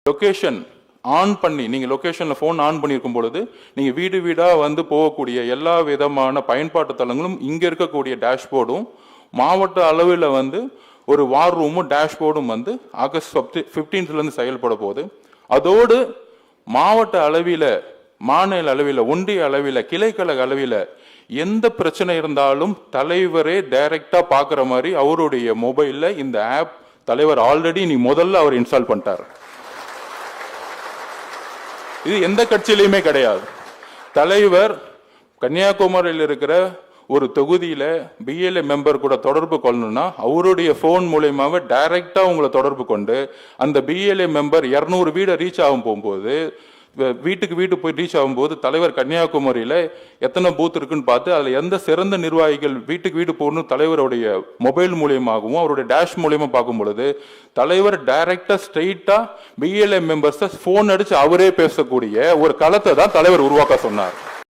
Location on பண்ணி, நீங்கள் லொகேஷனில் ஃபோன் ஆன் பண்ணியிருக்கும் பொழுது நீங்கள் வீடு வீடாக வந்து போகக்கூடிய எல்லா விதமான பயன்பாட்டு தளங்களும் இங்கே இருக்கக்கூடிய டேஷ்போர்டும், மாவட்ட அளவில் வந்து ஒரு வார் ரூமும் டேஷ்போர்டும் வந்து ஆகஸ்ட் 15 செயல்பட போகுது. அதோடு மாவட்ட அளவில், மாநில அளவில், ஒன்றிய அளவில், கிளைக்கழக அளவில் எந்த பிரச்சனை இருந்தாலும் தலைவரே டைரக்டா பார்க்குற மாதிரி அவருடைய மொபைலில் இந்த ஆப் தலைவர் ஆல்ரெடி முதல்ல அவர் இன்ஸ்டால் பண்ணிட்டார். இது எந்த கட்சியிலையுமே கிடையாது. தலைவர் கன்னியாகுமரியில் இருக்கிற ஒரு தொகுதியில பிஎல்ஏ மெம்பர் கூட தொடர்பு கொள்ளணும்னா அவருடைய போன் மூலயமாவே டைரக்டா உங்களை தொடர்பு கொண்டு அந்த பிஎல்ஏ மெம்பர் 200 வீடை ரீச் ஆகும் போகும்போது, வீட்டுக்கு போய் ரீச் ஆகும்போது தலைவர் கன்னியாகுமரியில எத்தனை பூத் இருக்குன்னு பார்த்து அதுல எந்த சிறந்த நிர்வாகிகள் வீட்டுக்கு வீடு போகணும் தலைவருடைய மொபைல் மூலியமாகவும் அவருடைய டேஷ் மூலியமா பார்க்கும் பொழுது தலைவர் டைரக்டா ஸ்ட்ரெயிட்டா பிஎல்ஏ மெம்பர்ஸ் போன் அடிச்சு அவரே பேசக்கூடிய ஒரு களத்தை தான் தலைவர் உருவாக்க சொன்னார்.